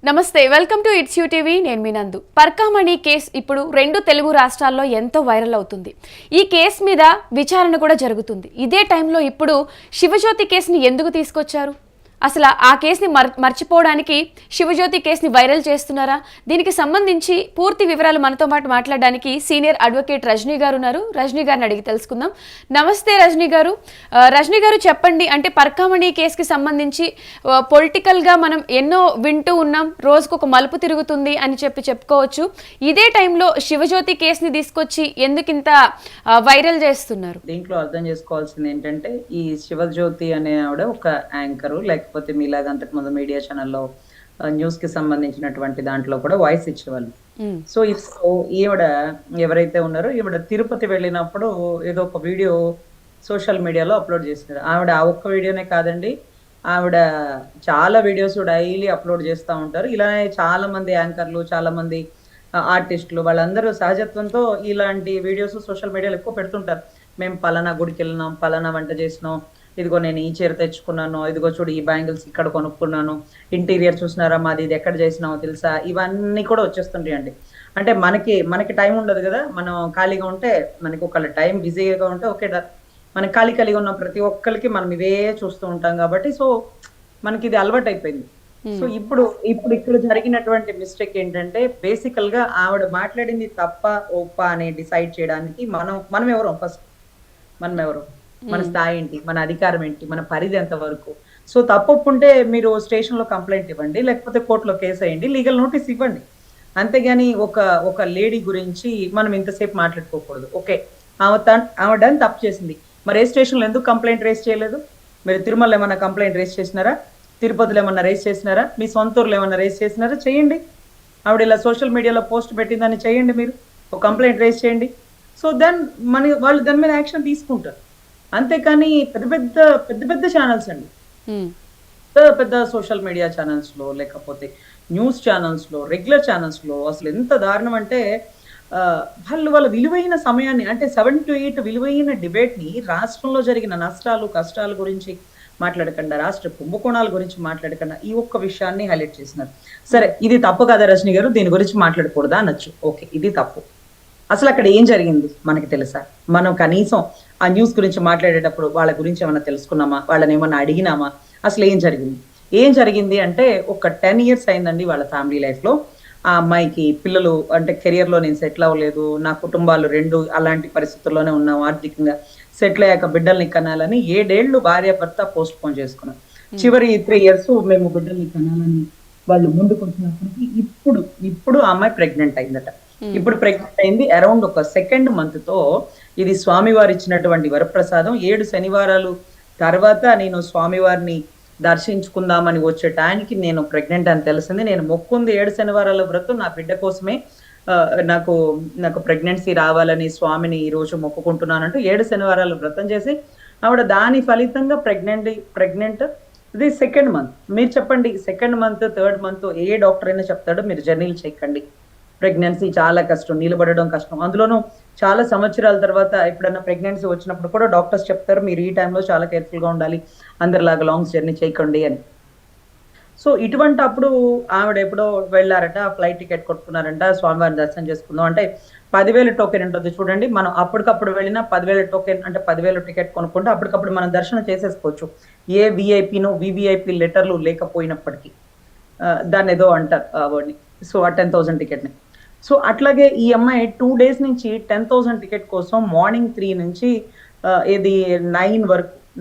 నమస్తే, welcome to it's you TV. నేను మీ నందు. పర్కామణి కేసు ఇప్పుడు 2 తెలుగు రాష్ట్రాల్లో ఎంతో వైరల్ అవుతుంది. ఈ కేసు మీద విచారణ కూడా జరుగుతుంది. ఇదే టైంలో ఇప్పుడు శివజ్యోతి కేసుని ఎందుకు తీసుకొచ్చారు? అసలు ఆ కేసుని మర్చిపోవడానికి శివజ్యోతి కేసుని వైరల్ చేస్తున్నారా? దీనికి సంబంధించి పూర్తి వివరాలు మనతో పాటు మాట్లాడడానికి సీనియర్ అడ్వకేట్ రజనీ గారు ఉన్నారు. రజనీ గారిని అడిగి తెలుసుకుందాం. నమస్తే రజనీ గారు. రజనీ గారు చెప్పండి, అంటే పర్కామణి కేసుకి సంబంధించి పొలిటికల్గా మనం ఎన్నో వింటూ ఉన్నాం, రోజుకు ఒక మలుపు తిరుగుతుంది అని చెప్పుకోవచ్చు. ఇదే టైంలో శివజ్యోతి కేసుని తీసుకొచ్చి ఎందుకింత వైరల్ చేస్తున్నారు? దీంట్లో అర్థం చేసుకోవాల్సింది ఏంటంటే, ఈ శివజ్యోతి అనే ఆవిడ ఒక యాంకరు, లేకపోతే మీలాగా అంతకుముందు మీడియా ఛానల్లో న్యూస్ కి సంబంధించినటువంటి దాంట్లో కూడా వాయిస్ ఇచ్చేవాళ్ళు. సో ఈవిడ ఎవరైతే ఉన్నారో, ఈవిడ తిరుపతి వెళ్ళినప్పుడు ఏదో ఒక వీడియో సోషల్ మీడియాలో అప్లోడ్ చేసినారు. ఆవిడ ఆ ఒక్క వీడియోనే కాదండి, ఆవిడ చాలా వీడియోస్ డైలీ అప్లోడ్ చేస్తూ ఉంటారు. ఇలానే చాలా మంది యాంకర్లు, చాలా మంది ఆర్టిస్టులు, వాళ్ళందరూ సహజత్వంతో ఇలాంటి వీడియోస్ సోషల్ మీడియాలో ఎక్కువ పెడుతుంటారు. మేము పలానా గుడికి వెళ్ళినాం, పలానా వంట చేసినాం, ఇదిగో నేను ఈ చీర తెచ్చుకున్నాను, ఇదిగో చూడు ఈ బ్యాంగిల్స్ ఇక్కడ కొనుక్కున్నాను, ఇంటీరియర్ చూసినారా మాది, ఇది ఎక్కడ చేసినామో తెలుసా, ఇవన్నీ కూడా వచ్చేస్తుంటాయండి. అంటే మనకి టైం ఉండదు కదా, మనం ఖాళీగా ఉంటే, మనకి ఒకళ్ళ టైం బిజీగా ఉంటే ఓకే, మనకి ఖాళీగా ఉన్న ప్రతి ఒక్కరికి మనం ఇవే చూస్తూ ఉంటాం కాబట్టి సో మనకి ఇది అలవాటు అయిపోయింది. సో ఇప్పుడు ఇక్కడ జరిగినటువంటి మిస్టేక్ ఏంటంటే, బేసికల్ గా ఆవిడ మాట్లాడింది తప్ప ఒప్ప అని డిసైడ్ చేయడానికి మనం ఎవరు, ఫస్ట్ మనం ఎవరు, మన స్థాయి ఏంటి, మన అధికారం ఏంటి, మన పరిధి ఎంత వరకు. సో తప్పొప్పుంటే మీరు స్టేషన్ లో కంప్లైంట్ ఇవ్వండి, లేకపోతే కోర్టులో కేసు వేయండి, లీగల్ నోటీస్ ఇవ్వండి. అంతేగాని ఒక లేడీ గురించి మనం ఇంతసేపు మాట్లాడుకోకూడదు. ఓకే, ఆవిడ తప్పు చేసింది, మరి ఏ స్టేషన్ లో ఎందుకు కంప్లైంట్ రేస్ చేయలేదు? మీరు తిరుమలలో ఏమన్నా కంప్లైంట్ రేస్ చేసినారా? తిరుపతిలో ఏమన్నా రేస్ చేసినారా? మీ సొంత ఊర్లో ఏమన్నా రేస్ చేసినారా? చేయండి. ఆవిడ ఇలా సోషల్ మీడియాలో పోస్ట్ పెట్టిందని చేయండి, మీరు ఒక కంప్లైంట్ రేస్ చేయండి. సో దెన్ వాళ్ళు దాని మీద యాక్షన్ తీసుకుంటారు. అంతేకాని పెద్ద ఛానల్స్ అండి, పెద్ద సోషల్ మీడియా ఛానల్స్ లో, లేకపోతే న్యూస్ ఛానల్స్ లో, రెగ్యులర్ ఛానల్స్ లో అసలు ఎంత దారుణం అంటే, వాళ్ళ విలువైన సమయాన్ని, అంటే 7 to 8 విలువైన డిబేట్ ని రాష్ట్రంలో జరిగిన నష్టాలు కష్టాల గురించి మాట్లాడకుండా, రాష్ట్ర కుంభకోణాల గురించి మాట్లాడకుండా ఈ ఒక్క విషయాన్ని హైలైట్ చేసినారు. సరే, ఇది తప్పు కదా రజనీ గారు, దీని గురించి మాట్లాడకూడదా అనొచ్చు. ఓకే, ఇది తప్పు. అసలు అక్కడ ఏం జరిగింది మనకి తెలుసా? మనం కనీసం ఆ న్యూస్ గురించి మాట్లాడేటప్పుడు వాళ్ళ గురించి ఏమైనా తెలుసుకున్నామా, వాళ్ళని ఏమన్నా అడిగినామా? అసలు ఏం జరిగింది అంటే, ఒక 10 years అయిందండి వాళ్ళ ఫ్యామిలీ లైఫ్ లో. ఆ అమ్మాయికి పిల్లలు, అంటే కెరియర్ లో నేను సెటిల్ అవ్వలేదు, నా కుటుంబాలు 2 అలాంటి పరిస్థితుల్లోనే ఉన్నాం, ఆర్థికంగా సెటిల్ అయ్యాక బిడ్డల్ని కనాలని 7 ఏళ్ళు భార్య భర్త పోస్ట్ పోన్ చేసుకున్నాం. చివరి 3 years మేము బిడ్డల్ని కనాలని వాళ్ళు ముందుకు వచ్చినప్పటికీ ఇప్పుడు ఆ అమ్మాయి ప్రెగ్నెంట్ అయిందట. ఇప్పుడు ప్రెగ్నెంట్ అయింది అరౌండ్ ఒక 2nd month తో. ఇది స్వామివారు ఇచ్చినటువంటి వరప్రసాదం. 7 శనివారాలు తర్వాత నేను స్వామివారిని దర్శించుకుందామని వచ్చే టైంకి నేను ప్రెగ్నెంట్ అని తెలిసింది. నేను మొక్కుంది 7 శనివారాల వ్రతం నా బిడ్డ కోసమే, నాకు ప్రెగ్నెన్సీ రావాలని స్వామిని ఈ రోజు మొక్కుకుంటున్నానంటూ 7 శనివారాలు వ్రతం చేసి ఆవిడ దాని ఫలితంగా ప్రెగ్నెంట్. ఇది 2nd month. మీరు చెప్పండి, 2nd month 3rd month ఏ డాక్టర్ అయినా చెప్తాడో మీరు జర్నీలు చేయకండి, ప్రెగ్నెన్సీ చాలా కష్టం, నిలబడడం కష్టం, అందులోనూ చాలా సంవత్సరాల తర్వాత ఎప్పుడన్నా ప్రెగ్నెన్సీ వచ్చినప్పుడు కూడా డాక్టర్స్ చెప్తారు మీరు ఈ టైంలో చాలా కేర్ఫుల్ గా ఉండాలి, అందరిలాగా లాంగ్ జర్నీ చేయకండి అని. సో ఇటువంటి అప్పుడు ఆవిడ ఎప్పుడో వెళ్ళారట, ఫ్లైట్ టికెట్ కొట్టుకున్నారంట, స్వామివారిని దర్శనం చేసుకుందాం అంటే 10,000 టోకెన్ ఉంటుంది చూడండి. మనం అప్పటికప్పుడు వెళ్ళినా 10,000 టోకెన్, అంటే 10,000 టికెట్ కొనుక్కుంటే అప్పటికప్పుడు మనం దర్శనం చేసేసుకోవచ్చు, ఏ విఐపిను వివిఐపి లెటర్లు లేకపోయినప్పటికీ. దాన్ని ఏదో అంటారు వర్డ్ని. సో ఆ 10,000 టికెట్ని. సో అట్లాగే ఈ అమ్మాయి 2 days నుంచి 10,000 టికెట్ కోసం మార్నింగ్ 3 నుంచి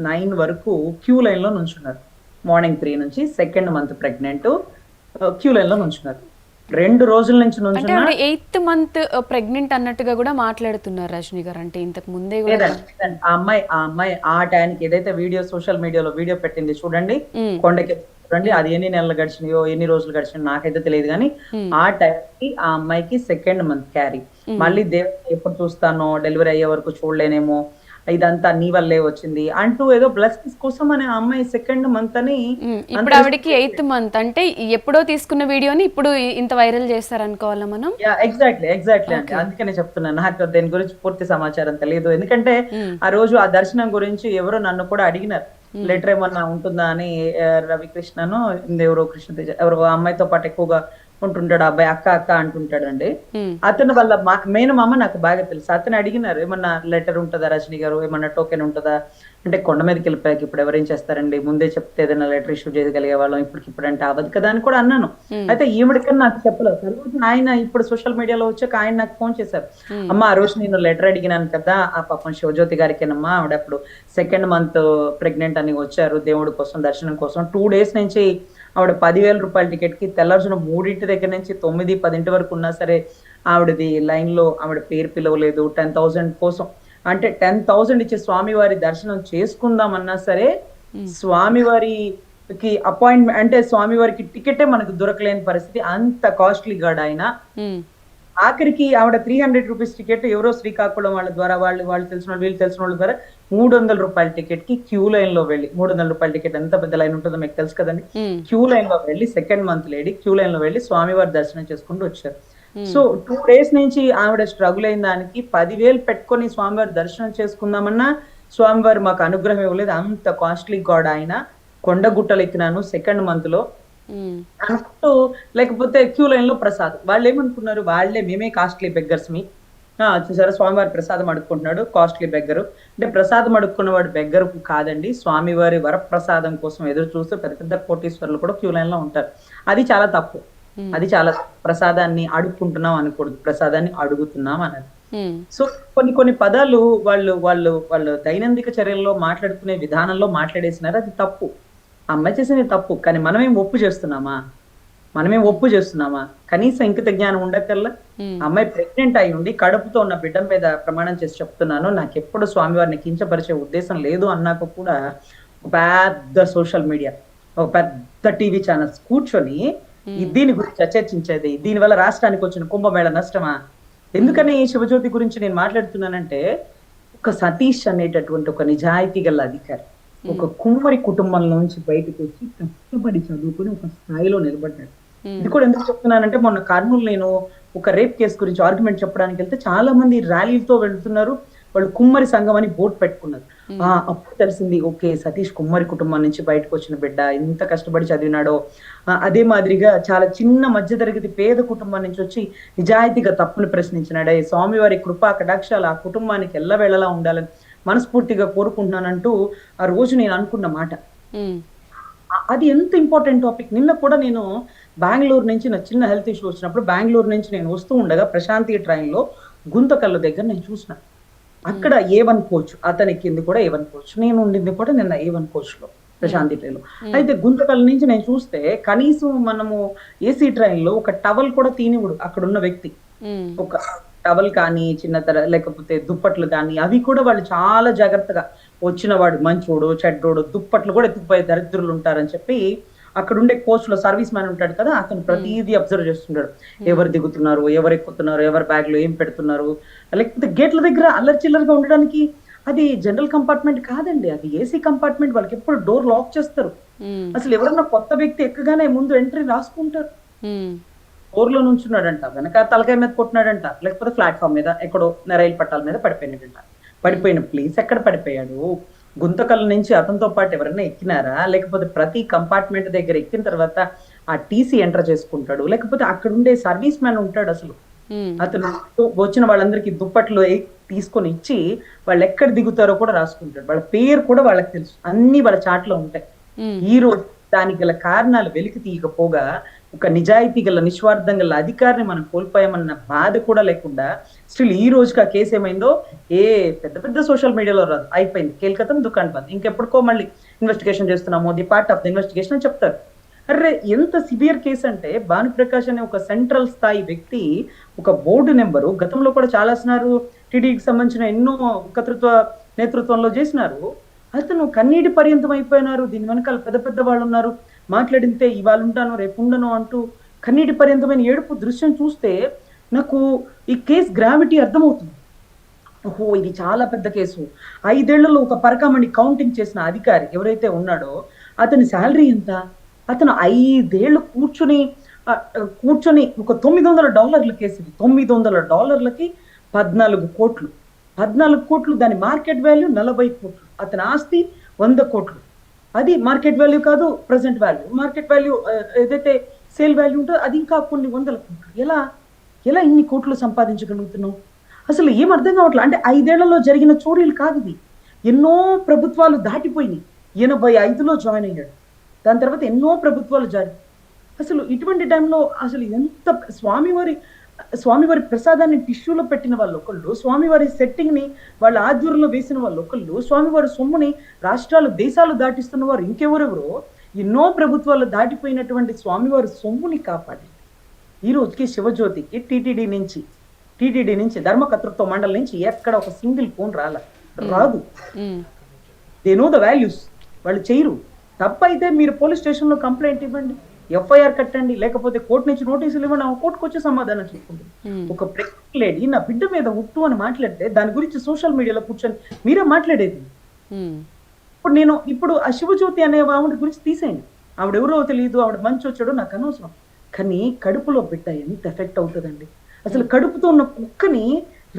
9 వరకు క్యూ లైన్ లో నుంచున్నారు. మార్నింగ్ 3 నుంచి 2nd month pregnant queue line లో నుంచున్నారు. 2 రోజుల నుంచి నుంచున్నారు. 8th month ప్రెగ్నెంట్ అన్నట్టుగా కూడా మాట్లాడుతున్నారు రజనీ గారు. అంటే ఇంతకు ముందే ఆ అమ్మాయి ఆ టైంకి ఏదైతే వీడియో సోషల్ మీడియాలో వీడియో పెట్టింది చూడండి, కొండకి చూడండి, అది ఎన్ని నెలలు గడిచినాయో ఎన్ని రోజులు గడిచినాయో నాకైతే తెలియదు, కానీ ఆ టైంకి ఆ అమ్మాయికి 2nd month క్యారీ. మళ్ళీ దేవుడు ఎప్పుడు చూస్తానో, డెలివరీ అయ్యే వరకు చూడలేనేమో, ఇదంతా నీ వల్లే వచ్చింది అంటూ ఏదో బ్లెస్సింగ్స్ కోసం అనే అమ్మాయి 2nd month అని. ఇప్పుడు ఆవిడకి 8th month, అంటే ఎప్పుడో తీసుకున్న వీడియోని ఇప్పుడు ఇంత వైరల్ చేస్తారు అనుకోవాలా మనం? ఎగ్జాక్ట్లీ అండి, అందుకనే చెప్తున్నాను, నాకు దీని గురించి పూర్తి సమాచారం తెలియదు. ఎందుకంటే ఆ రోజు ఆ దర్శనం గురించి ఎవరో నన్ను కూడా అడిగినారు, లెటర్ ఏమన్నా ఉంటుందా అని రవికృష్ణను ఎవరో కృష్ణతేజ ఎవరో అమ్మాయితో పాటు ఎక్కువగా ఉంటుంటాడు అబ్బాయి అక్క అక్క అంటుంటాడండి. అతను వాళ్ళ మేనమామ నాకు బాగా తెలుసు. అతను అడిగినారు ఏమన్నా లెటర్ ఉంటుందా రజనీ గారు, ఏమన్నా టోకెన్ ఉంటుందా అంటే, కొండ మీదకి వెళ్ళిపోయాక ఇప్పుడు ఎవరేం చేస్తారండి, ముందే చెప్తే ఏదైనా లెటర్ ఇష్యూ చేయగలిగే వాళ్ళం, ఇప్పుడు అంటే అవ్వదు కదా అని కూడా అన్నాను. అయితే ఈవిడికన్నా నాకు చెప్పలేదు. తర్వాత ఆయన ఇప్పుడు సోషల్ మీడియాలో వచ్చాక ఆయన నాకు ఫోన్ చేశారు, అమ్మ ఆ రోజు నేను లెటర్ అడిగినాను కదా, ఆ పాపం శివజ్యోతి గారికేనమ్మా, ఆవిడ అప్పుడు 2nd month ప్రెగ్నెంట్ అని వచ్చారు దేవుడి కోసం దర్శనం కోసం. 2 days నుంచి ఆవిడ 10,000 రూపాయల టికెట్ కి తెల్లారుజున 3 దగ్గర నుంచి 9-10 వరకు ఉన్నా సరే ఆవిడది లైన్ లో ఆవిడ పేరు పిలవలేదు. 10,000 కోసం అంటే 10,000 ఇచ్చి స్వామివారి దర్శనం చేసుకుందామన్నా సరే స్వామివారికి అపాయింట్మెంట్ అంటే స్వామివారికి టికెటే మనకు దొరకలేని పరిస్థితి, అంత కాస్ట్లీ గాడ్ ఆయన. ఆఖరికి ఆవిడ 300 రూపీస్ టికెట్ ఎవరో శ్రీకాకుళం వాళ్ళ ద్వారా వాళ్ళు తెలిసిన వాళ్ళు వీళ్ళు తెలిసిన వాళ్ళ ద్వారా 300 రూపాయల టికెట్ కి క్యూ లైన్ లో వెళ్ళి, 300 రూపాయల టికెట్ ఎంత పెద్ద లైన్ ఉంటుందో మీకు తెలుసు కదండి, క్యూ లైన్ లో వెళ్ళి 2nd month lady queue line లో వెళ్ళి స్వామివారి దర్శనం చేసుకుంటూ వచ్చారు. సో 2 days నుంచి ఆవిడ స్ట్రగుల్ అయిన దానికి 10,000 పెట్టుకొని స్వామివారి దర్శనం చేసుకుందామన్నా స్వామివారి మాకు అనుగ్రహం ఇవ్వలేదు. అంత కాస్ట్లీ గాడ్ ఆయన. కొండగుట్టలు ఎక్కినాను 2nd month లో అంటూ, లేకపోతే క్యూ లైన్ లో ప్రసాదం. వాళ్ళు ఏమనుకున్నారు, వాళ్ళే మేమే కాస్ట్లీ బెగ్గర్స్ మీ చూసారా స్వామివారి ప్రసాదం అడుక్కుంటున్నాడు కాస్ట్లీ బెగ్గరు అంటే, ప్రసాదం అడుక్కున్నవాడు బెగ్గరు కాదండి, స్వామివారి వరప్రసాదం కోసం ఎదురు చూస్తూ పెద్ద పెద్ద కోటీశ్వరులు కూడా క్యూ లైన్ లో ఉంటారు. అది చాలా తప్పు. అది చాలా ప్రసాదాన్ని అడుక్కుంటున్నాం అనకూడదు, ప్రసాదాన్ని అడుగుతున్నాం అన్నది. సో కొన్ని పదాలు వాళ్ళు దైనందిక చర్యల్లో మాట్లాడుకునే విధానంలో మాట్లాడేసినారు, అది తప్పు. అమ్మాయి చేసేది తప్పు, కానీ మనమేం ఒప్పు చేస్తున్నామా? కనీసం ఇంకిత జ్ఞానం ఉండకల్లా అమ్మాయి ప్రెగ్నెంట్ అయి ఉండి కడుపుతో ఉన్న బిడ్డ మీద ప్రమాణం చేసి చెప్తున్నాను, నాకు ఎప్పుడు స్వామివారిని కించపరిచే ఉద్దేశం లేదు అన్నాక కూడా పెద్ద సోషల్ మీడియా, ఒక పెద్ద టీవీ ఛానల్స్ కూర్చొని దీని గురించి చర్చించేది, దీనివల్ల రాష్ట్రానికి వచ్చిన కుంభమేళ నష్టమా? ఎందుకని శివజ్యోతి గురించి నేను మాట్లాడుతున్నానంటే, ఒక సతీష్ అనేటటువంటి ఒక నిజాయితీ గల అధికారి ఒక కుమ్మరి కుటుంబం నుంచి బయటకు వచ్చి కష్టపడి చదువుకుని ఒక స్థాయిలో నిలబడ్డాడు. ఇది కూడా ఎందుకు చెప్తున్నానంటే, మొన్న కర్నూలు నేను ఒక రేప్ కేసు గురించి ఆర్గ్యుమెంట్ చెప్పడానికి వెళ్తే చాలా మంది ర్యాలీలతో వెళ్తున్నారు, వాళ్ళు కుమ్మరి సంఘం అని బోర్డు పెట్టుకున్నారు. అప్పుడు తెలిసింది, ఓకే సతీష్ కుమ్మరి కుటుంబం నుంచి బయటకు వచ్చిన బిడ్డ, ఎంత కష్టపడి చదివినాడో. అదే మాదిరిగా చాలా చిన్న మధ్యతరగతి పేద కుటుంబం నుంచి వచ్చి నిజాయితీగా తప్పును ప్రశ్నించినాడే. స్వామివారి కృపా కటాక్షాలు ఆ కుటుంబానికి ఎల్లవేళలా ఉండాలని మనస్ఫూర్తిగా కోరుకుంటున్నానంటూ ఆ రోజు నేను అనుకున్న మాట. అది ఎంత ఇంపార్టెంట్ టాపిక్. నిన్న కూడా నేను బెంగళూరు నుంచి నా చిన్న హెల్త్ ఇష్యూ వచ్చినప్పుడు బెంగళూరు నుంచి నేను వస్తూ ఉండగా ప్రశాంతి ట్రైన్ లో గుంతకల్లు దగ్గర నేను చూసిన, అక్కడ A1 కోచ్, అతని కింది కూడా A1 కోచ్, నేను ఉండింది కూడా నిన్న A1 కోచ్ లో ప్రశాంతి ట్రైన్ లో. అయితే గుంతకల్ నుంచి నేను చూస్తే కనీసం మనము ఏసీ ట్రైన్ లో ఒక టవల్ కూడా తీనివుడు అక్కడ ఉన్న వ్యక్తి, ఒక టవల్ కానీ చిన్న లేకపోతే దుప్పట్లు కానీ అవి కూడా వాళ్ళు చాలా జాగ్రత్తగా, వచ్చిన వాడు మంచోడు చెడ్డోడు దుప్పట్లు కూడా ఎత్తుకుపోయే దరిద్రులు ఉంటారని చెప్పి అక్కడ ఉండే కోచ్ లో సర్వీస్ మ్యాన్ ఉంటాడు కదా, అతను ప్రతిదీ అబ్జర్వ్ చేస్తుంటాడు. ఎవరు దిగుతున్నారు, ఎవరు ఎక్కుతున్నారు, ఎవరి బ్యాగ్ లో ఏం పెడుతున్నారు, లేకపోతే గేట్ల దగ్గర అల్లరి చిల్లరగా ఉండడానికి. అది జనరల్ కంపార్ట్మెంట్ కాదండి, అది ఏసీ కంపార్ట్మెంట్. వాళ్ళకి ఎప్పుడు డోర్ లాక్ చేస్తారు. అసలు ఎవరన్నా కొత్త వ్యక్తి ఎక్కగానే ముందు ఎంట్రీ రాసుకుంటారు. డోర్ లో నుంచున్నాడంట, వెనక తలకాయ మీద కొట్టినాడంట, లేకపోతే ప్లాట్ఫామ్ మీద ఎక్కడో రైలు పట్టాల మీద పడిపోయినాడంట. పడిపోయిన ప్లేస్ ఎక్కడ పడిపోయాడు, గుంతకల్ నుంచి అతనితో పాటు ఎవరైనా ఎక్కినారా, లేకపోతే ప్రతి కంపార్ట్మెంట్ దగ్గర ఎక్కిన తర్వాత ఆ టీసీ ఎంటర్ చేసుకుంటాడు, లేకపోతే అక్కడ ఉండే సర్వీస్ మ్యాన్ ఉంటాడు. అసలు అతను వచ్చిన వాళ్ళందరికీ దుప్పట్లు తీసుకొని ఇచ్చి వాళ్ళు ఎక్కడ దిగుతారో కూడా రాసుకుంటాడు. వాళ్ళ పేరు కూడా వాళ్ళకి తెలుసు, అన్ని వాళ్ళ చాట్లో ఉంటాయి. ఈ రోజు దానికి గల కారణాలు వెలికి తీయకపోగా ఒక నిజాయితీ గల నిస్వార్థం గల అధికారిని మనం కోల్పోయామన్న బాధ కూడా లేకుండా స్టిల్ ఈ రోజుకి ఆ కేసు ఏమైందో పెద్ద పెద్ద సోషల్ మీడియాలో రాదు, అయిపోయింది కేల్కతం దుకాణం బంద్, ఇంకెప్పటికో మళ్ళీ ఇన్వెస్టిగేషన్ చేస్తున్నాము, the part of the investigation అని చెప్తారు. అరే ఎంత సివియర్ కేసు అంటే, భానుప్రకాష్ అనే ఒక సెంట్రల్ స్థాయి వ్యక్తి, ఒక బోర్డు నెంబరు, గతంలో కూడా చాలా సార్లు టీడీకి సంబంధించిన ఎన్నో నేతృత్వంలో చేసినారు. అతను కన్నీటి పర్యంతం అయిపోయినారు. దీని వెనకాల పెద్ద పెద్ద వాళ్ళు ఉన్నారు, మాట్లాడితే ఇవాళ ఉంటాను రేపు ఉండను అంటూ కన్నీటి పర్యంతమైన ఏడుపు దృశ్యం చూస్తే నాకు ఈ కేసు గ్రావిటీ అర్థమవుతుంది. ఓహో ఇది చాలా పెద్ద కేసు. 5 ఏళ్లలో ఒక పరకామణి కౌంటింగ్ చేసిన అధికారి ఎవరైతే ఉన్నాడో అతని శాలరీ ఎంత? అతను 5 ఏళ్ళు కూర్చొని ఒక $900 కేసు ఇది. $900కి 14 కోట్లు. 14 కోట్లు దాని మార్కెట్ వాల్యూ 40 కోట్లు. అతని ఆస్తి 100 కోట్లు. అది మార్కెట్ వాల్యూ కాదు, ప్రజెంట్ వాల్యూ. మార్కెట్ వాల్యూ ఏదైతే సేల్ వాల్యూ ఉంటుందో అది ఇంకా కొన్ని వందల కోట్లు. ఎలా ఎలా ఇన్ని కోట్లు సంపాదించగలుగుతున్నావు? అసలు ఏం అర్థం కావట్లేదు. అంటే 5 ఏళ్లలో జరిగిన చోరీలు కాదు ఇది. ఎన్నో ప్రభుత్వాలు దాటిపోయినాయి. 85లో జాయిన్ అయ్యాడు. దాని తర్వాత ఎన్నో ప్రభుత్వాలు జారి. అసలు ఇటువంటి టైంలో అసలు ఎంత స్వామివారి ప్రసాదాన్ని టిష్యూలో పెట్టిన వాళ్ళు ఒకళ్ళు, స్వామివారి సెట్టింగ్ ని వాళ్ళ ఆధ్వర్యంలో వేసిన వాళ్ళు ఒకళ్ళు, స్వామివారి సొమ్ముని రాష్ట్రాలు దేశాలు దాటిస్తున్న వారు ఇంకెవరెవరో, ఎన్నో ప్రభుత్వాలు దాటిపోయినటువంటి స్వామివారి సొమ్ముని కాపాడి ఈ రోజుకి శివజ్యోతికి టీటీడీ నుంచి ధర్మకర్తృత్వ మండలి నుంచి ఎక్కడ ఒక సింగిల్ ఫోన్ రాదు. They know the values. వాళ్ళు చేయరు. తప్పైతే మీరు పోలీస్ స్టేషన్లో కంప్లైంట్ ఇవ్వండి, ఎఫ్ఐఆర్ కట్టండి, లేకపోతే కోర్టు నుంచి నోటీసులు ఇవ్వండి, ఆ కోర్టుకు వచ్చి సమాధానం చెప్పుకుంటుంది. ఒక ప్రెగ్నెంట్ లేడీ నా బిడ్డ మీద ఉట్టు అని మాట్లాడితే దాని గురించి సోషల్ మీడియాలో కూర్చొని మీరే మాట్లాడేది. ఇప్పుడు ఆ శివజ్యోతి అనే ఆవిడ గురించి తీసేయండి. ఆవిడెవరో తెలియదు, ఆవిడ మంచి వచ్చాడో నాకు అనవసరం. కానీ కడుపులో బిడ్డ ఎంత ఎఫెక్ట్ అవుతుందండి. అసలు కడుపుతో ఉన్న కుక్కని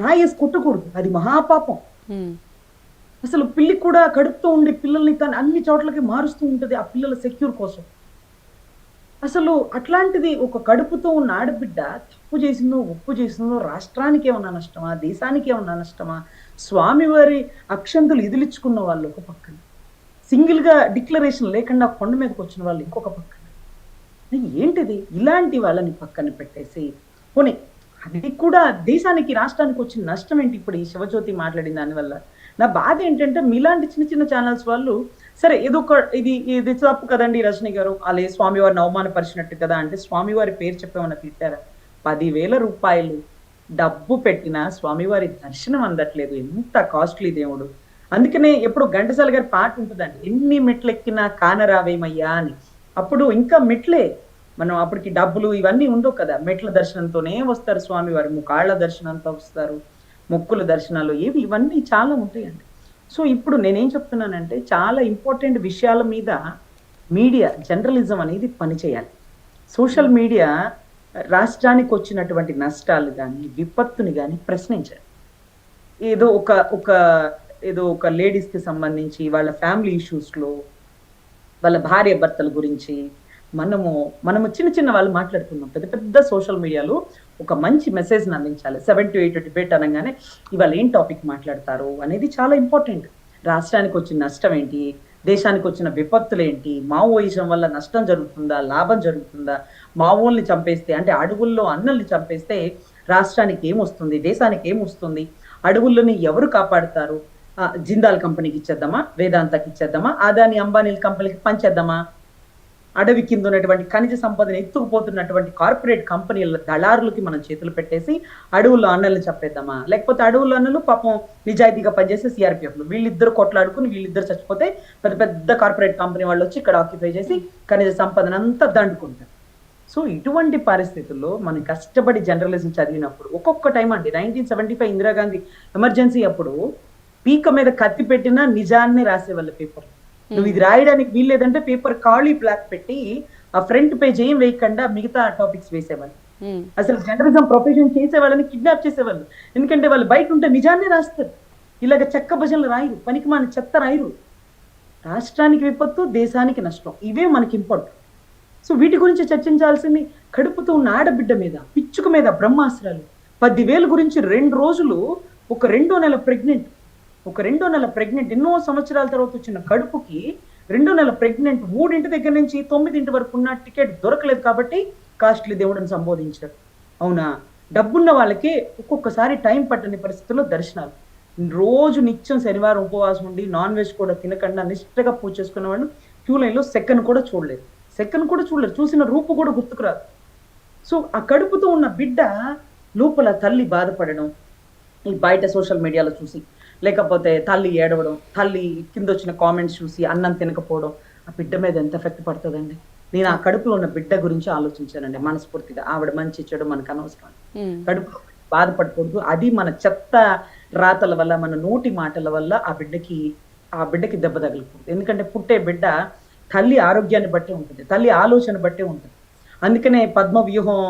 రాయేసి కొట్టకూడదు, అది మహాపాపం. అసలు పిల్లి కూడా కడుపుతో ఉండే పిల్లల్ని తను అన్ని చోట్లకి మారుస్తూ ఉంటుంది ఆ పిల్లల సెక్యూర్ కోసం. అసలు అట్లాంటిది ఒక కడుపుతో ఉన్న ఆడబిడ్డ తప్పు చేసిందో ఒప్పు చేసిందో రాష్ట్రానికి ఏమన్నా నష్టమా, దేశానికి ఏమన్నా నష్టమా? స్వామివారి అక్షంతులు ఇదిలించుకున్న వాళ్ళు ఒక పక్కన, సింగిల్ గా డిక్లరేషన్ లేకుండా కొండ మీదకి వచ్చిన వాళ్ళు ఇంకొక పక్కన. ఏంటిది? ఇలాంటి వాళ్ళని పక్కన పెట్టేసి పోనీ అది కూడా దేశానికి రాష్ట్రానికి వచ్చిన నష్టం ఏంటి? ఇప్పుడు ఈ శివజ్యోతి మాట్లాడిన దానివల్ల నా బాధ ఏంటంటే మీలాంటి చిన్న చిన్న ఛానల్స్ వాళ్ళు సరే ఏదో ఒక ఇది తప్పు కదండి రజనీ గారు, అలాగే స్వామివారిని అవమానపరిచినట్టు కదా అంటే స్వామివారి పేరు చెప్పేమన్నా తిట్టారా? 10,000 రూపాయలు డబ్బు పెట్టినా స్వామివారి దర్శనం అందట్లేదు. ఎంత కాస్ట్లీ దేవుడు. అందుకనే ఎప్పుడు ఘంటసాల గారి పాట ఉంటుందండి, ఎన్ని మెట్లెక్కినా కానరావేమయ్యా అని. అప్పుడు ఇంకా మెట్లే, మనం అప్పటికి డబ్బులు ఇవన్నీ ఉండవు కదా. మెట్ల దర్శనంతోనే వస్తారు స్వామివారి, కాళ్ళ దర్శనంతో వస్తారు, మొక్కుల దర్శనాలు ఇవన్నీ చాలా ఉంటాయండి. సో ఇప్పుడు నేనేం చెప్తున్నానంటే చాలా ఇంపార్టెంట్ విషయాల మీద మీడియా జర్నలిజం అనేది పనిచేయాలి. సోషల్ మీడియా రాష్ట్రానికి వచ్చినటువంటి నష్టాలు కానీ విపత్తుని కానీ ప్రశ్నించాలి. ఏదో ఒక లేడీస్కి సంబంధించి వాళ్ళ ఫ్యామిలీ ఇష్యూస్లో వాళ్ళ భార్య భర్తల గురించి మనము చిన్న వాళ్ళు మాట్లాడుతున్నాం. పెద్ద పెద్ద సోషల్ మీడియాలో ఒక మంచి మెసేజ్ని అందించాలి. 7 to 8 డిబేట్ అనగానే ఇవాళ ఏం టాపిక్ మాట్లాడతారు అనేది చాలా ఇంపార్టెంట్. రాష్ట్రానికి వచ్చిన నష్టం ఏంటి, దేశానికి వచ్చిన విపత్తులు ఏంటి, మావోయిజం వల్ల నష్టం జరుగుతుందా, లాభం జరుగుతుందా, మావోల్ని చంపేస్తే అంటే అడవుల్లో అన్నల్ని చంపేస్తే రాష్ట్రానికి ఏమొస్తుంది, దేశానికి ఏమొస్తుంది, అడవుల్లోని ఎవరు కాపాడుతారు? జిందాల్ కంపెనీకి ఇచ్చేద్దామా, వేదాంతకి ఇచ్చేద్దామా, అదాని అంబానీల కంపెనీకి పంచేద్దామా? అడవి కింద ఉన్నటువంటి ఖనిజ సంపదను ఎత్తుకుపోతున్నటువంటి కార్పొరేట్ కంపెనీల దళారులకి మనం చేతులు పెట్టేసి అడవుల్లో అన్నల్ని చెప్పేద్దామా? లేకపోతే అడవుల్లో అన్నలు పాపం నిజాయితీగా పనిచేసే సిఆర్పిఎఫ్లు వీళ్ళిద్దరు కొట్లాడుకుని వీళ్ళిద్దరు చచ్చిపోతే పెద్ద పెద్ద కార్పొరేట్ కంపెనీ వాళ్ళు వచ్చి ఇక్కడ ఆక్యుపై చేసి ఖనిజ సంపదను అంతా దండుకుంటారు. సో ఇటువంటి పరిస్థితుల్లో మనం కష్టపడి జర్నలిజం చదివినప్పుడు ఒక్కొక్క టైం అండి 1975 ఇందిరాగాంధీ ఎమర్జెన్సీ అప్పుడు పీక మీద కత్తి పెట్టినా నిజాన్ని రాసేవాళ్ళ పేపర్. నువ్వు ఇది రాయడానికి వీల్లేదంటే పేపర్ ఖాళీ బ్లాక్ పెట్టి ఆ ఫ్రంట్ పేజ్ ఏం వేయకుండా మిగతా టాపిక్స్ వేసేవాళ్ళు. అసలు జర్నలిజం ప్రొఫెషన్ చేసే వాళ్ళని కిడ్నాప్ చేసేవాళ్ళు. ఎందుకంటే వాళ్ళు బయట ఉంటే నిజాన్ని రాస్తారు, ఇలాగ చెక్క భజనలు రాయరు, పనికి మన చెత్త రాయరు. రాష్ట్రానికి విపత్తు, దేశానికి నష్టం, ఇవే మనకి ఇంపార్టెంట్. సో వీటి గురించి చర్చించాల్సింది. కడుపుతో ఉన్న ఆడబిడ్డ మీద, పిచ్చుక మీద బ్రహ్మాస్త్రాలు. 10,000 గురించి 2 రోజులు ఒక 2వ నెల ప్రెగ్నెంట్ ఎన్నో సంవత్సరాల తర్వాత వచ్చిన కడుపుకి 2వ నెల ప్రెగ్నెంట్ 3 దగ్గర నుంచి 9 వరకు ఉన్న టికెట్ దొరకలేదు కాబట్టి కాస్ట్లీ దేవుడిని సంబోధించారు. అవునా? డబ్బున్న వాళ్ళకి ఒక్కొక్కసారి టైం పట్టని పరిస్థితుల్లో దర్శనాలు. రోజు నిత్యం శనివారం ఉపవాసం ఉండి నాన్ వెజ్ కూడా తినకుండా నిష్ఠగా పూజ చేసుకున్న వాళ్ళు క్యూ లైన్లో సెకండ్ కూడా చూడలేరు. చూసిన రూపు కూడా గుర్తుకురాదు. సో ఆ కడుపుతో ఉన్న బిడ్డ లోపల తల్లి బాధపడడం, ఈ బయట సోషల్ మీడియాలో చూసి, లేకపోతే తల్లి ఏడవడం, తల్లి కింద వచ్చిన కామెంట్స్ చూసి అన్నం తినకపోవడం, ఆ బిడ్డ మీద ఎంత ఎఫెక్ట్ పడుతుందండి. నేను ఆ కడుపులో ఉన్న బిడ్డ గురించి ఆలోచించానండి మనస్ఫూర్తిగా. ఆవిడ మంచి చెడు మనకు అనవసరం, కడుపులో బాధపడకూడదు. అది మన చెత్త రాతల వల్ల, మన నోటి మాటల వల్ల ఆ బిడ్డకి దెబ్బ తగలకూడదు. ఎందుకంటే పుట్టే బిడ్డ తల్లి ఆరోగ్యాన్ని బట్టే ఉంటుంది, తల్లి ఆలోచన బట్టే ఉంటుంది. అందుకనే పద్మ వ్యూహం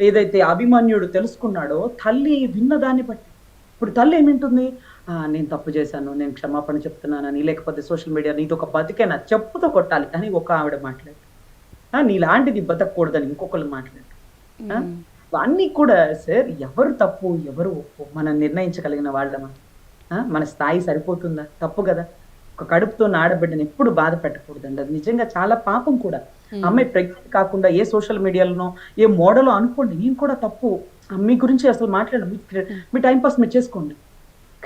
ఏదైతే అభిమన్యుడు తెలుసుకున్నాడో తల్లి విన్నదాన్ని బట్టి ఇప్పుడు తల్లి ఏమింటుంది, నేను తప్పు చేశాను, నేను క్షమాపణ చెప్తున్నానని, లేకపోతే సోషల్ మీడియా నీది ఒక బతికేనా చెప్పుతో కొట్టాలి అని ఒక ఆవిడ మాట్లాడు, నీలాంటిది బతకూడదని ఇంకొకరు మాట్లాడు. అన్నీ కూడా సార్ ఎవరు తప్పు ఎవరు ఒప్పు మనం నిర్ణయించగలిగిన వాళ్ళమా? మన స్థాయి సరిపోతుందా? తప్పు కదా. ఒక కడుపుతో ఆడబిడ్డని ఎప్పుడు బాధ పెట్టకూడదండి, అది నిజంగా చాలా పాపం కూడా. అమ్మాయి ప్రెగ్నెంట్ కాకుండా ఏ సోషల్ మీడియాలోనో ఏ మోడలో అనుకోండి, నేను కూడా తప్పు, మీ గురించి అసలు మాట్లాడండి, మీ టైం పాస్ మీరు చేసుకోండి.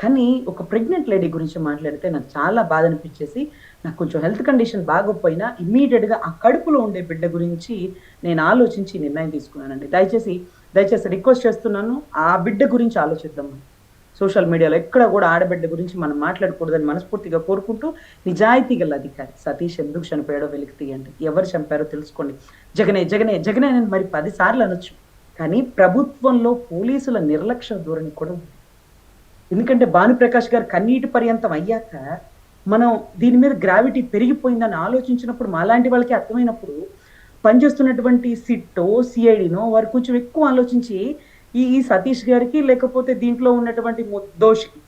కానీ ఒక ప్రెగ్నెంట్ లేడీ గురించి మాట్లాడితే నాకు చాలా బాధ అనిపించేసి, నాకు కొంచెం హెల్త్ కండిషన్ బాగోపోయినా ఇమ్మీడియట్గా ఆ కడుపులో ఉండే బిడ్డ గురించి నేను ఆలోచించి నిర్ణయం తీసుకున్నానండి. దయచేసి రిక్వెస్ట్ చేస్తున్నాను, ఆ బిడ్డ గురించి ఆలోచిద్దాం. సోషల్ మీడియాలో ఎక్కడ కూడా ఆడబిడ్డ గురించి మనం మాట్లాడకూడదని మనస్ఫూర్తిగా కోరుకుంటూ, నిజాయితీ గల అధికారి సతీష్ ఎందుకు చనిపోయాడో వెలికి తీయండి, ఎవరు చంపారో తెలుసుకోండి. జగనే అని మరి 10 సార్లు అనొచ్చు, కానీ ప్రభుత్వంలో పోలీసుల నిర్లక్ష్య ధోరణి కూడా ఉంది. ఎందుకంటే భానుప్రకాష్ గారు కన్నీటి పర్యంతం అయ్యాక మనం దీని మీద గ్రావిటీ పెరిగిపోయిందని ఆలోచించినప్పుడు, మాలాంటి వాళ్ళకి అర్థమైనప్పుడు, పనిచేస్తున్నటువంటి సిట్టో సిఐడినో వారు కొంచెం ఎక్కువ ఆలోచించి ఈ సతీష్ గారికి, లేకపోతే దీంట్లో ఉన్నటువంటి దోషికి,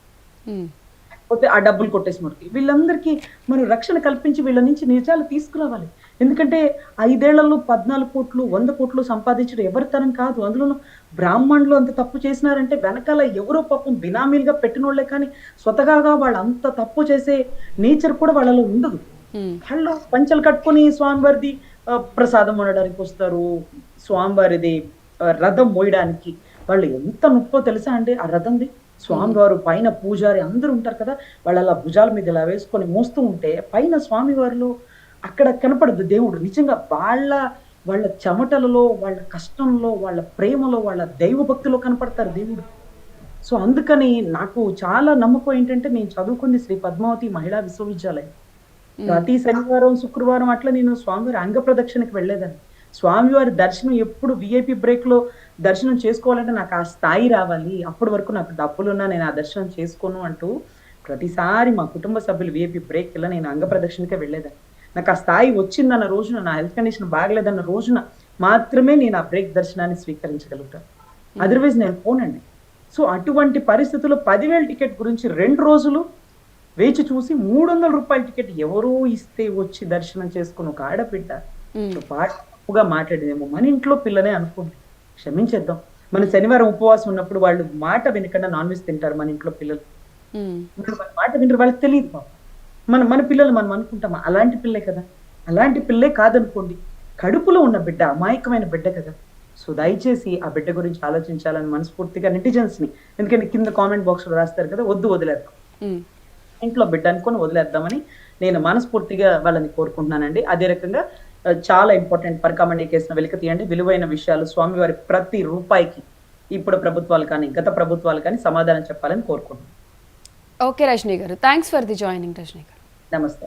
లేకపోతే ఆ డబ్బులు కొట్టేసినోడికి, వీళ్ళందరికీ మనం రక్షణ కల్పించి వీళ్ళ నుంచి నిజాలు తీసుకురావాలి. ఎందుకంటే 5 ఏళ్లలో 14 కోట్లు 100 కోట్లు సంపాదించడం ఎవరి తరం కాదు. అందులోనూ బ్రాహ్మణులు అంత తప్పు చేసినారంటే వెనకాల ఎవరో పాపం బినామీలుగా పెట్టినోళ్లే, కానీ స్వతహాగా వాళ్ళు అంత తప్పు చేసే నేచర్ కూడా వాళ్ళలో ఉండదు. వాళ్ళు పంచలు కట్టుకొని స్వామివారిది ప్రసాదం వండడానికి వస్తారు, స్వామివారిది రథం మోయడానికి. వాళ్ళు ఎంత నొప్పో తెలుసా అండి ఆ రథంది. స్వామివారు పైన పూజారి అందరూ ఉంటారు కదా, వాళ్ళు అలా భుజాల మీద ఇలా వేసుకొని మోస్తూ ఉంటే పైన స్వామివారిలో అక్కడ కనపడదు దేవుడు. నిజంగా వాళ్ళ చెమటలలో, వాళ్ళ కష్టంలో, వాళ్ళ ప్రేమలో, వాళ్ళ దైవ భక్తిలో కనపడతారు దేవుడు. సో అందుకని నాకు చాలా నమ్మకం ఏంటంటే, నేను చదువుకుంది శ్రీ పద్మావతి మహిళా విశ్వవిద్యాలయం. ప్రతి శనివారం శుక్రవారం అట్లా నేను స్వామివారి అంగ ప్రదక్షిణకి వెళ్ళేదాన్ని. స్వామివారి దర్శనం ఎప్పుడు విఐపి బ్రేక్ లో దర్శనం చేసుకోవాలంటే నాకు ఆ స్థాయి రావాలి, అప్పటి వరకు నాకు డబ్బులున్నా నేను ఆ దర్శనం చేసుకోను అంటూ ప్రతిసారి మా కుటుంబ సభ్యులు విఐపి బ్రేక్ ఇలా నేను అంగ ప్రదక్షిణకే వెళ్ళేదాన్ని. నాకు ఆ స్థాయి వచ్చిందన్న రోజున, నా హెల్త్ కండిషన్ బాగలేదన్న రోజున మాత్రమే నేను ఆ బ్రేక్ దర్శనాన్ని స్వీకరించగలుగుతాను, అదర్వైజ్ నేను పోనండి. సో అటువంటి పరిస్థితుల్లో 10,000 టికెట్ గురించి 2 రోజులు వేచి చూసి 300 రూపాయల టికెట్ ఎవరో ఇస్తే వచ్చి దర్శనం చేసుకుని ఒక ఆడబిడ్డ తప్పుగా మాట్లాడేదేమో, మన ఇంట్లో పిల్లనే అనుకోండి, క్షమించేద్దాం. మన శనివారం ఉపవాసం ఉన్నప్పుడు వాళ్ళు మాట వినకుండా నాన్ వెజ్ తింటారు మన ఇంట్లో పిల్లలు, మన మాట వినరు, వాళ్ళకి తెలియదు పాపం. మన పిల్లలు మనం అనుకుంటామా అలాంటి పిల్లే కదా, అలాంటి పిల్లే కాదనుకోండి, కడుపులో ఉన్న బిడ్డ అమాయకమైన బిడ్డ కదా. సో దయచేసి ఆ బిడ్డ గురించి ఆలోచించాలని మనస్ఫూర్తిగా నెటిజన్స్ ని, ఎందుకంటే కింద కామెంట్ బాక్స్ లో రాస్తారు కదా, వదిలేద్దాం, ఇంట్లో బిడ్డ అనుకొని వదిలేద్దామని నేను మనస్ఫూర్తిగా వాళ్ళని కోరుకుంటున్నానండి. అదే రకంగా చాలా ఇంపార్టెంట్ పరకామణి కేసును వెలికి తీయండి, విలువైన విషయాలు స్వామివారి ప్రతి రూపాయికి ఇప్పుడు ప్రభుత్వాలు కానీ గత ప్రభుత్వాలు కానీ సమాధానం చెప్పాలని కోరుకుంటున్నాను. ఓకే రజనీ గారు, thanks for the joining Rajani గారు. నమస్తే.